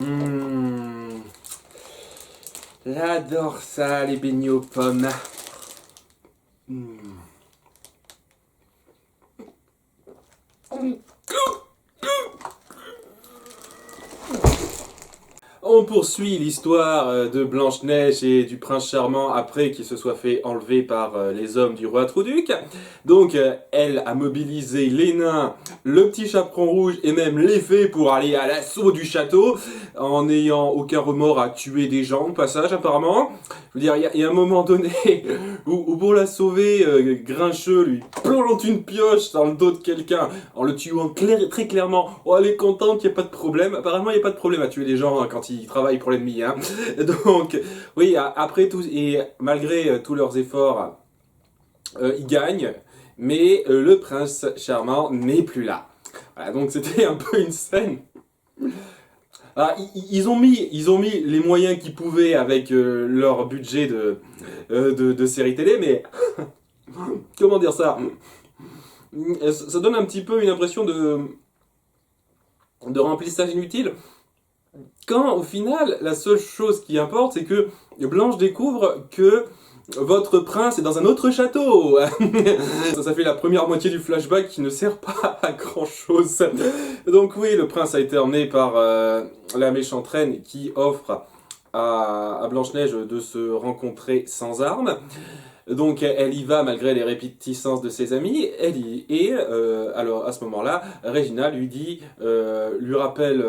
Mmh. J'adore ça, les beignets aux pommes. Mmh. On poursuit l'histoire de Blanche-Neige et du prince charmant après qu'il se soit fait enlever par les hommes du roi Trouduc. Donc elle a mobilisé les nains, le petit chaperon rouge et même les fées pour aller à l'assaut du château en n'ayant aucun remords à tuer des gens au passage apparemment. Je veux dire, il y a un moment donné où pour la sauver, Grincheux lui plante une pioche dans le dos de quelqu'un en le tuant très clairement. Oh, elle est contente, il n'y a pas de problème. Apparemment, il n'y a pas de problème à tuer des gens quand ils travaillent pour l'ennemi. Hein. Donc, oui, après tout, et malgré tous leurs efforts, ils gagnent. Mais le prince charmant n'est plus là. Voilà, donc c'était un peu une scène. Alors, ils ont mis les moyens qu'ils pouvaient avec leur budget de série télé, mais comment dire ça? Ça donne un petit peu une impression de remplissage inutile. Quand au final, la seule chose qui importe, c'est que Blanche découvre que votre prince est dans un autre château. Ça fait la première moitié du flashback qui ne sert pas à grand chose. Donc oui, le prince a été emmené par la méchante reine qui offre à Blanche-Neige de se rencontrer sans armes. Donc elle y va malgré les réticences de ses amis. Alors à ce moment-là, Regina lui rappelle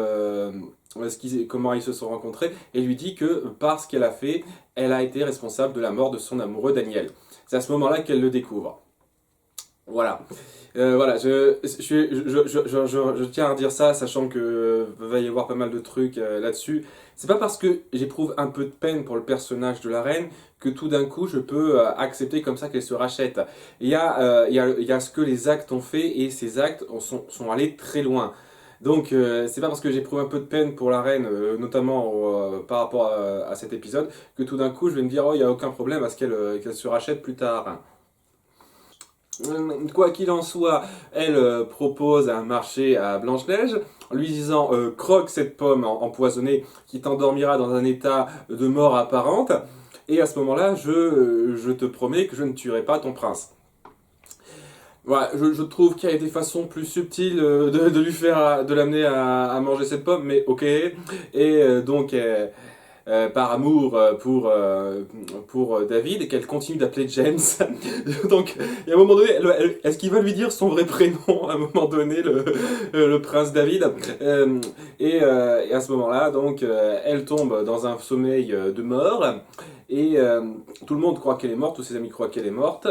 comment ils se sont rencontrés et lui dit que par ce qu'elle a fait, elle a été responsable de la mort de son amoureux Daniel. C'est à ce moment-là qu'elle le découvre. Voilà. Voilà, je tiens à dire ça, sachant que va y avoir pas mal de trucs là-dessus. C'est pas parce que j'éprouve un peu de peine pour le personnage de la reine que tout d'un coup je peux accepter comme ça qu'elle se rachète. Il y a ce que les actes ont fait et ces actes sont allés très loin. Donc c'est pas parce que j'éprouve un peu de peine pour la reine, notamment par rapport à cet épisode, que tout d'un coup je vais me dire oh il y a aucun problème à ce qu'elle se rachète plus tard. Quoi qu'il en soit, elle propose un marché à Blanche-Neige, lui disant croque cette pomme empoisonnée qui t'endormira dans un état de mort apparente, et à ce moment-là, je te promets que je ne tuerai pas ton prince. Voilà, je trouve qu'il y a des façons plus subtiles de l'amener à manger cette pomme, mais ok. Et donc, par amour pour David, et qu'elle continue d'appeler James. Donc, il y a un moment donné, est-ce qu'il va lui dire son vrai prénom à un moment donné, le prince David et à ce moment-là, donc, elle tombe dans un sommeil de mort, et tout le monde croit qu'elle est morte, tous ses amis croient qu'elle est morte.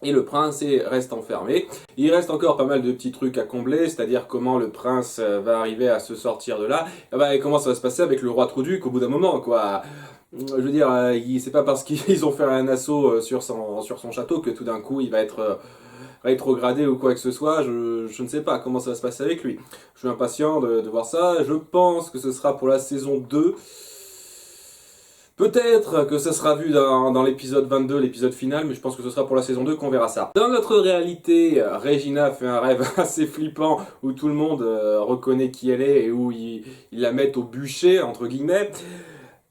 Et le prince reste enfermé. Il reste encore pas mal de petits trucs à combler, c'est-à-dire comment le prince va arriver à se sortir de là, et comment ça va se passer avec le roi Trouduc au bout d'un moment, quoi. Je veux dire, c'est pas parce qu'ils ont fait un assaut sur son château que tout d'un coup il va être rétrogradé ou quoi que ce soit. Je ne sais pas comment ça va se passer avec lui. Je suis impatient de voir ça. Je pense que ce sera pour la saison 2. Peut-être que ça sera vu dans l'épisode 22, l'épisode final, mais je pense que ce sera pour la saison 2 qu'on verra ça. Dans notre réalité, Regina fait un rêve assez flippant où tout le monde reconnaît qui elle est et où ils la mettent au bûcher, entre guillemets.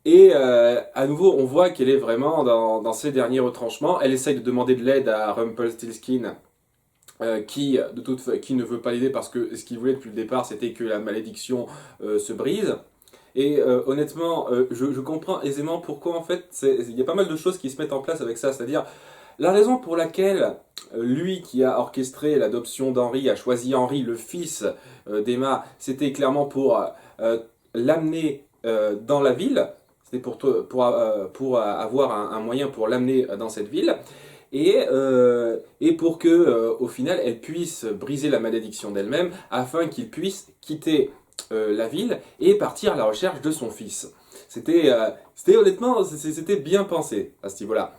Et à nouveau, on voit qu'elle est vraiment dans ses derniers retranchements. Elle essaye de demander de l'aide à Rumpelstiltskin, qui ne veut pas l'aider parce que ce qu'il voulait depuis le départ, c'était que la malédiction se brise. Et honnêtement, je comprends aisément pourquoi en fait, il y a pas mal de choses qui se mettent en place avec ça. C'est-à-dire, la raison pour laquelle lui qui a orchestré l'adoption d'Henri a choisi Henri, le fils d'Emma, c'était clairement pour l'amener dans la ville. C'était pour avoir un moyen pour l'amener dans cette ville. Et pour que, au final, elle puisse briser la malédiction d'elle-même afin qu'il puisse quitter la ville et partir à la recherche de son fils. C'était honnêtement, c'était bien pensé à ce niveau-là.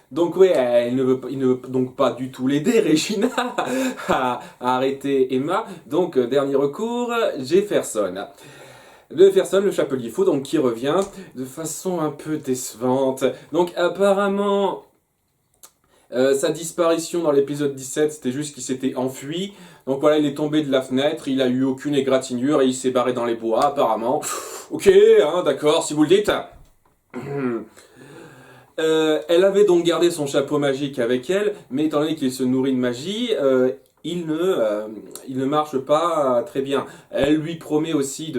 Donc ouais, il ne veut donc pas du tout l'aider, Regina, à arrêter Emma. Donc dernier recours, Jefferson. Jefferson, le chapelier fou, donc qui revient de façon un peu décevante. Donc apparemment, Sa disparition dans l'épisode 17, c'était juste qu'il s'était enfui. Donc voilà, il est tombé de la fenêtre, il a eu aucune égratignure et il s'est barré dans les bois, apparemment. Ok, hein, d'accord, si vous le dites. Elle avait donc gardé son chapeau magique avec elle, mais étant donné qu'il se nourrit de magie, il ne marche pas très bien. Elle lui promet aussi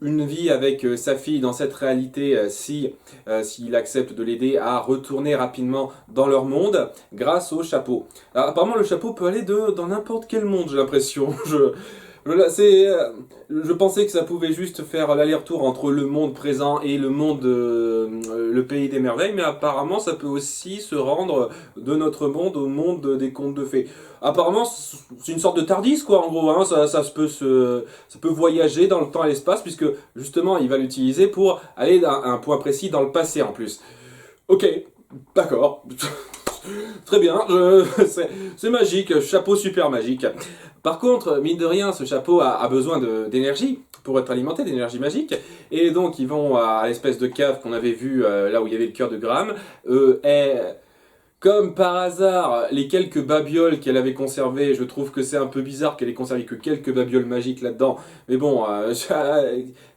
une vie avec sa fille dans cette réalité s'il accepte de l'aider à retourner rapidement dans leur monde grâce au chapeau. Alors, apparemment, le chapeau peut aller dans n'importe quel monde, j'ai l'impression. Je pensais que ça pouvait juste faire l'aller-retour entre le monde présent et le pays des merveilles, mais apparemment ça peut aussi se rendre de notre monde au monde des contes de fées. Apparemment, c'est une sorte de TARDIS, quoi, en gros, hein. Ça peut voyager dans le temps et l'espace, puisque justement il va l'utiliser pour aller à un point précis dans le passé en plus. Ok, d'accord. Très bien, c'est magique, chapeau super magique. Par contre, mine de rien, ce chapeau a besoin d'énergie pour être alimenté, d'énergie magique. Et donc, ils vont à l'espèce de cave qu'on avait vu là où il y avait le cœur de Graham. Et comme par hasard, les quelques babioles qu'elle avait conservées, je trouve que c'est un peu bizarre qu'elle ait conservé que quelques babioles magiques là-dedans. Mais bon,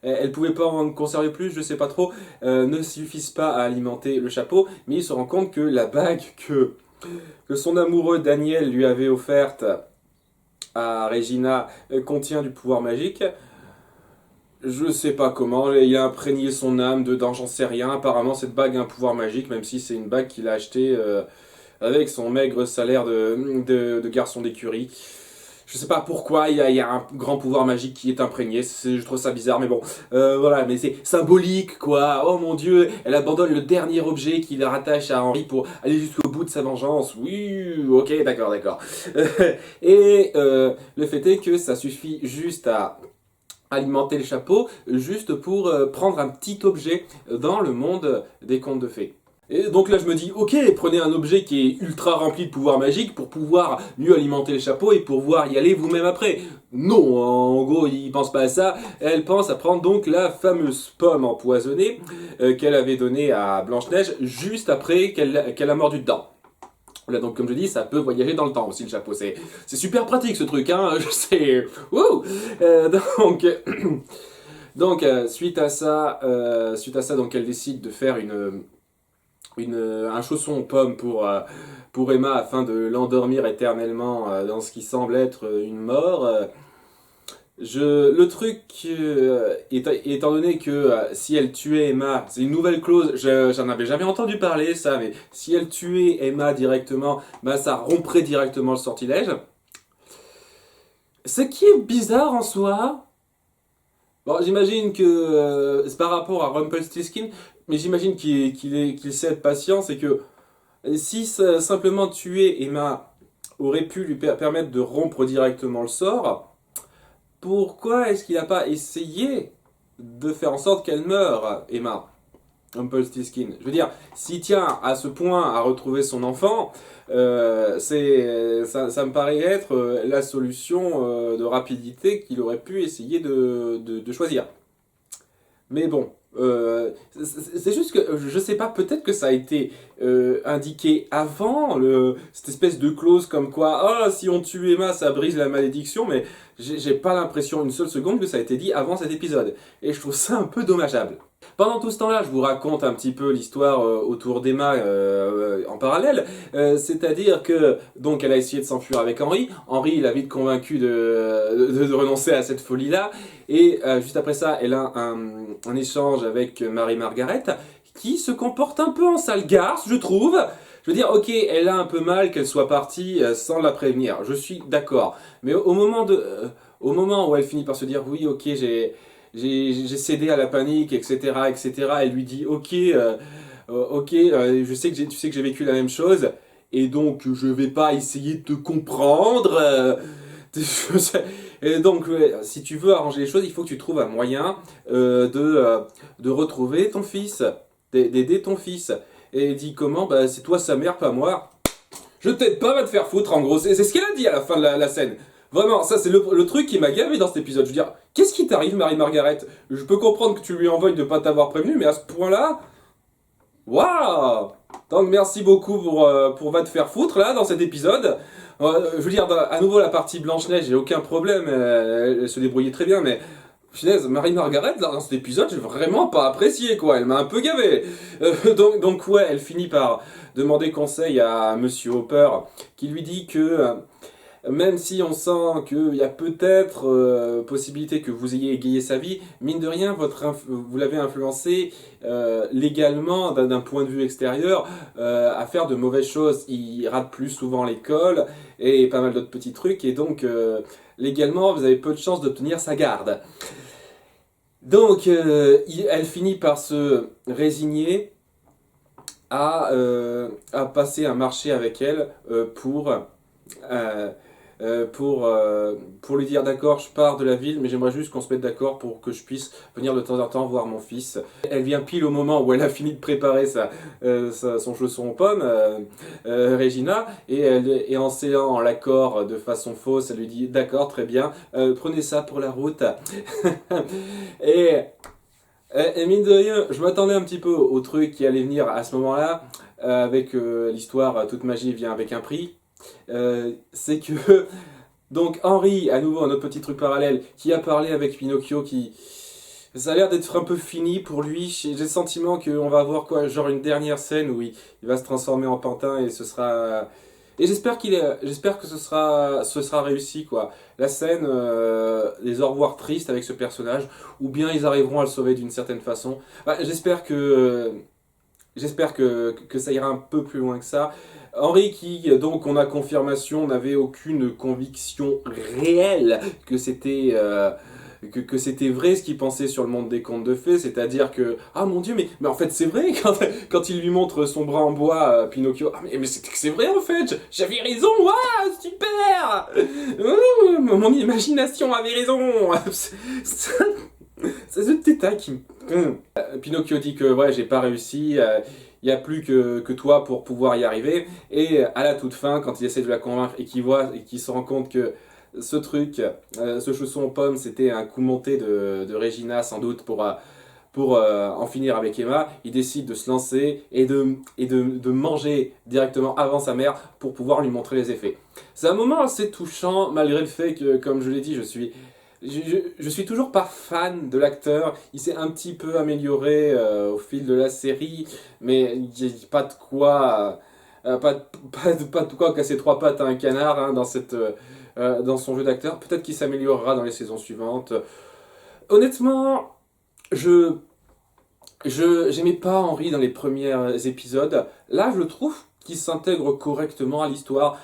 elle pouvait pas en conserver plus, je sais pas trop. Ne suffisent pas à alimenter le chapeau. Mais il se rend compte que la bague que son amoureux Daniel lui avait offerte à Regina contient du pouvoir magique. Je sais pas comment, il a imprégné son âme dedans, j'en sais rien. Apparemment, cette bague a un pouvoir magique, même si c'est une bague qu'il a achetée avec son maigre salaire de garçon d'écurie. Je sais pas pourquoi, il y a un grand pouvoir magique qui est imprégné, je trouve ça bizarre, mais bon, voilà, mais c'est symbolique, quoi. Oh mon Dieu, elle abandonne le dernier objet qui la rattache à Henry pour aller jusqu'au bout de sa vengeance. Oui, ok, d'accord, d'accord. Et le fait est que ça suffit juste à alimenter le chapeau, juste pour prendre un petit objet dans le monde des contes de fées. Et donc là je me dis, ok, prenez un objet qui est ultra rempli de pouvoirs magiques pour pouvoir mieux alimenter le chapeau et pour pouvoir y aller vous-même après. Non, en gros il pense pas à ça, elle pense à prendre donc la fameuse pomme empoisonnée qu'elle avait donnée à Blanche-Neige juste après qu'elle a mordu dedans. Là donc comme je dis, ça peut voyager dans le temps aussi le chapeau, c'est super pratique ce truc, hein, je sais. Wouh donc... Donc suite à ça, donc elle décide de faire un chausson aux pommes pour Emma afin de l'endormir éternellement dans ce qui semble être une mort. Le truc, étant donné que si elle tuait Emma, c'est une nouvelle clause, j'en avais jamais entendu parler ça, mais si elle tuait Emma directement, bah ça romprait directement le sortilège. Ce qui est bizarre en soi. Bon, j'imagine que c'est par rapport à Rumpelstiltskin, mais j'imagine qu'il sait être patient, c'est que si simplement tuer Emma aurait pu lui permettre de rompre directement le sort, pourquoi est-ce qu'il n'a pas essayé de faire en sorte qu'elle meure, Emma Rumpelstiltskin? Je veux dire, s'il tient à ce point à retrouver son enfant, ça me paraît être la solution de rapidité qu'il aurait pu essayer de choisir. Mais bon, c'est juste que je sais pas, peut-être que ça a été indiqué avant cette espèce de clause comme quoi, ah, si on tue Emma, ça brise la malédiction, mais j'ai pas l'impression une seule seconde que ça a été dit avant cet épisode. Et je trouve ça un peu dommageable. Pendant tout ce temps-là, je vous raconte un petit peu l'histoire autour d'Emma en parallèle. C'est-à-dire que donc elle a essayé de s'enfuir avec Henry. Henry l'a vite convaincu de renoncer à cette folie-là. Et juste après ça, elle a un échange avec Marie-Margaret qui se comporte un peu en sale garce, je trouve. Je veux dire, ok, elle a un peu mal qu'elle soit partie sans la prévenir. Je suis d'accord. Mais au moment où elle finit par se dire, oui, ok, j'ai cédé à la panique, etc., etc. Elle lui dit, ok, je sais tu sais que j'ai vécu la même chose, et donc je vais pas essayer de te comprendre. Et donc, si tu veux arranger les choses, il faut que tu trouves un moyen de retrouver ton fils, d'aider ton fils. Et il dit comment? Bah c'est toi sa mère, pas moi. Je t'aide pas, va te faire foutre, en gros. C'est ce qu'elle a dit à la fin de la scène. Vraiment, ça c'est le truc qui m'a gavé dans cet épisode. Je veux dire, qu'est-ce qui t'arrive, Marie-Margaret? Je peux comprendre que tu lui en veuilles de pas t'avoir prévenu, mais à ce point-là... Waouh! Donc merci beaucoup pour va te faire foutre là dans cet épisode. Je veux dire, à nouveau la partie Blanche-Neige, j'ai aucun problème, elle se débrouillait très bien, mais finaise, Marie-Margaret, là, dans cet épisode, j'ai vraiment pas apprécié, quoi, elle m'a un peu gavé. Donc ouais, elle finit par demander conseil à Monsieur Hopper, qui lui dit que même si on sent qu'il y a peut-être possibilité que vous ayez égayé sa vie, mine de rien, vous l'avez influencé légalement d'un point de vue extérieur à faire de mauvaises choses. Il rate plus souvent l'école et pas mal d'autres petits trucs, et donc légalement, vous avez peu de chances d'obtenir sa garde. Donc, elle finit par se résigner à passer un marché avec elle euh, pour lui dire d'accord, je pars de la ville, mais j'aimerais juste qu'on se mette d'accord pour que je puisse venir de temps en temps voir mon fils. Elle vient pile au moment où elle a fini de préparer son chausson aux pommes, Regina, et en scellant l'accord de façon fausse, elle lui dit d'accord, très bien, prenez ça pour la route. et, et mine de rien, je m'attendais un petit peu au truc qui allait venir à ce moment-là, avec l'histoire toute magie vient avec un prix. C'est que donc Henri, à nouveau un autre petit truc parallèle, qui a parlé avec Pinocchio, qui ça a l'air d'être un peu fini pour lui. J'ai le sentiment qu'on va avoir quoi, genre une dernière scène où il va se transformer en pantin et ce sera et j'espère que ce sera réussi quoi. La scène des au revoir tristes avec ce personnage, ou bien ils arriveront à le sauver d'une certaine façon. Bah, j'espère que ça ira un peu plus loin que ça. Henri qui, donc on a confirmation, n'avait aucune conviction réelle que c'était vrai ce qu'il pensait sur le monde des contes de fées, c'est-à-dire que, ah mon dieu, mais en fait c'est vrai, quand il lui montre son bras en bois, Pinocchio, ah mais c'est vrai en fait, j'avais raison, waouh, super, mon imagination avait raison. C'est ce détail qui me... Pinocchio dit que ouais, j'ai pas réussi, il n'y a plus que toi pour pouvoir y arriver. Et à la toute fin, quand il essaie de la convaincre et qu'il se rend compte que ce truc, ce chausson aux pommes, c'était un coup monté de Regina sans doute pour en finir avec Emma, il décide de se lancer et de manger directement avant sa mère pour pouvoir lui montrer les effets. C'est un moment assez touchant malgré le fait que, comme je l'ai dit, je suis toujours pas fan de l'acteur. Il s'est un petit peu amélioré au fil de la série, mais il n'y a pas de quoi, pas de quoi casser trois pattes à un canard hein, dans son jeu d'acteur. Peut-être qu'il s'améliorera dans les saisons suivantes. Honnêtement, j'aimais pas Henry dans les premiers épisodes. Là, je trouve qu'il s'intègre correctement à l'histoire.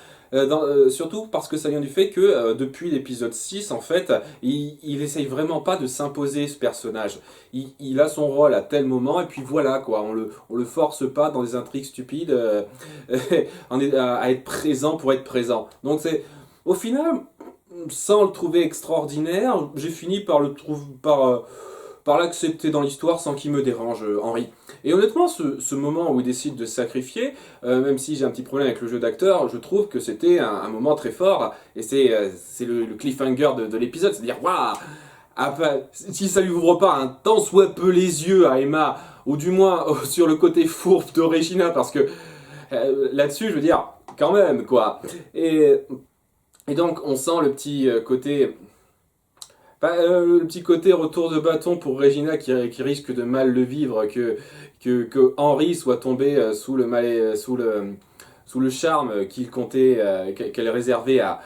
Surtout parce que ça vient du fait que depuis l'épisode 6, en fait, il essaye vraiment pas de s'imposer ce personnage. Il a son rôle à tel moment, et puis voilà, quoi. On le force pas dans des intrigues stupides à être présent pour être présent. Donc au final, sans le trouver extraordinaire, j'ai fini par le trouver, par l'accepter dans l'histoire sans qu'il me dérange, Henri. Et honnêtement, ce moment où il décide de se sacrifier, même si j'ai un petit problème avec le jeu d'acteur, je trouve que c'était un moment très fort, et c'est le cliffhanger de l'épisode, c'est-à-dire, waouh, si ça lui ouvre pas un tant soit peu les yeux à Emma, ou du moins sur le côté fourbe de Regina, parce que là-dessus, je veux dire, quand même, quoi. Et donc, on sent le petit côté... le petit côté retour de bâton pour Regina qui risque de mal le vivre, que Henri soit tombé sous le charme qu'elle réservait à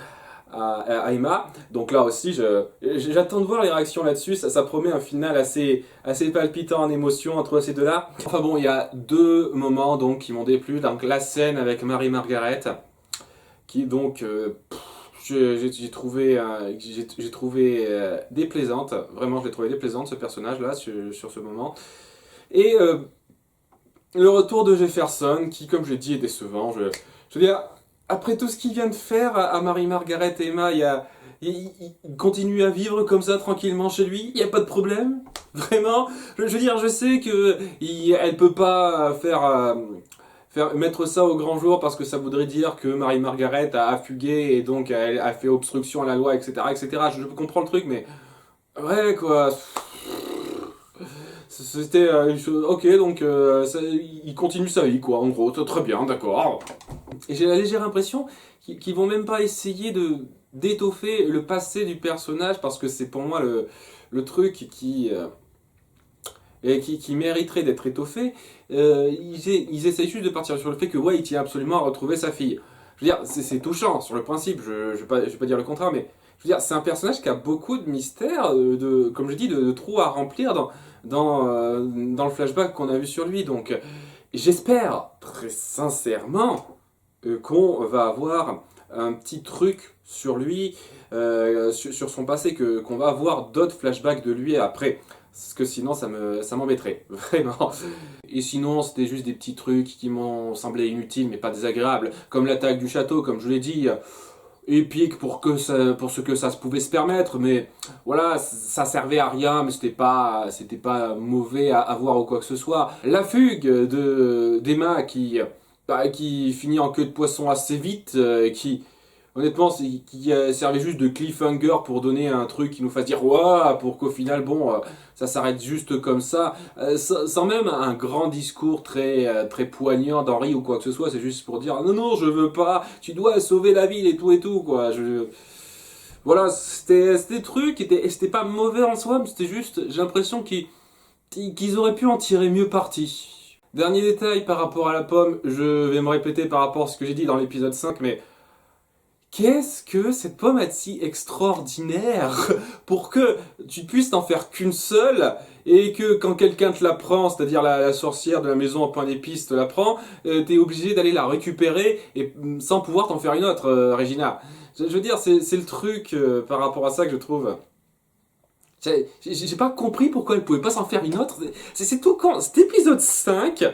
Emma. Donc là aussi, j'attends de voir les réactions là-dessus. Ça promet un final assez palpitant en émotion entre ces deux-là. Enfin bon, il y a deux moments donc qui m'ont déplu. Donc la scène avec Marie-Margaret, qui donc... j'ai trouvé déplaisante, vraiment je l'ai trouvé déplaisante ce personnage là sur ce moment. Et le retour de Jefferson qui comme je l'ai dit est décevant. Je veux dire, après tout ce qu'il vient de faire à Marie-Margaret et Emma, il continue à vivre comme ça tranquillement chez lui, il n'y a pas de problème, vraiment. Je veux dire, je sais que elle peut pas mettre ça au grand jour parce que ça voudrait dire que Marie-Margaret a fugué et donc elle a fait obstruction à la loi, etc. etc. Je comprends le truc, mais ouais, quoi. C'était ok, donc il continue sa vie, quoi, en gros, très bien, d'accord. Et j'ai la légère impression qu'ils vont même pas essayer de d'étoffer le passé du personnage, parce que c'est pour moi le truc qui mériterait d'être étoffé. Ils essayent juste de partir sur le fait que ouais, il tient absolument à retrouver sa fille. Je veux dire, c'est touchant sur le principe, je vais pas dire le contraire, mais je veux dire, c'est un personnage qui a beaucoup de mystères, comme je dis, de trous à remplir dans le flashback qu'on a vu sur lui. Donc, j'espère très sincèrement qu'on va avoir un petit truc sur lui, sur son passé, qu'on va avoir d'autres flashbacks de lui après. Parce que sinon, ça m'embêterait, vraiment. Et sinon, c'était juste des petits trucs qui m'ont semblé inutiles, mais pas désagréables. Comme l'attaque du château, comme je vous l'ai dit, épique pour ce que ça se pouvait se permettre, mais voilà, ça servait à rien, mais c'était pas mauvais à voir ou quoi que ce soit. La fugue d'Emma qui finit en queue de poisson assez vite, honnêtement, qui servait juste de cliffhanger pour donner un truc qui nous fasse dire waouh, pour qu'au final, bon, ça s'arrête juste comme ça, sans même un grand discours très poignant d'Henri ou quoi que ce soit. C'est juste pour dire non, non, je veux pas, tu dois sauver la ville et tout, quoi. Voilà, c'était truc, c'était pas mauvais en soi, mais c'était juste, j'ai l'impression qu'ils auraient pu en tirer mieux parti. Dernier détail par rapport à la pomme, je vais me répéter par rapport à ce que j'ai dit dans l'épisode 5, mais qu'est-ce que cette pomme a de si extraordinaire pour que tu puisses n'en faire qu'une seule et que quand quelqu'un te la prend, c'est-à-dire la sorcière de la maison au pain d'épices te la prend, t'es obligé d'aller la récupérer et sans pouvoir t'en faire une autre, Regina. Je veux dire, c'est le truc par rapport à ça que je trouve. J'ai pas compris pourquoi elle pouvait pas s'en faire une autre. C'est tout quand cet épisode 5.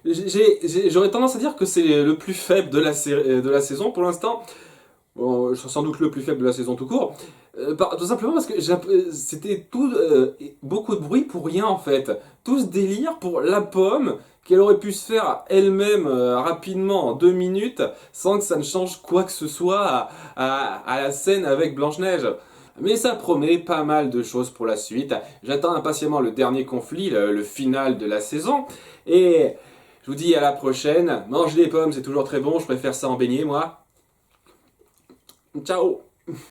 J'aurais tendance à dire que c'est le plus faible de la saison pour l'instant. Bon, sans doute le plus faible de la saison tout court. Tout simplement parce que c'était tout beaucoup de bruit pour rien en fait. Tout ce délire pour la pomme qu'elle aurait pu se faire elle-même rapidement en 2 minutes sans que ça ne change quoi que ce soit à la scène avec Blanche-Neige. Mais ça promet pas mal de choses pour la suite. J'attends impatiemment le dernier conflit, le final de la saison. Et je vous dis à la prochaine. Mange des pommes, c'est toujours très bon. Je préfère ça en beignet, moi. Ciao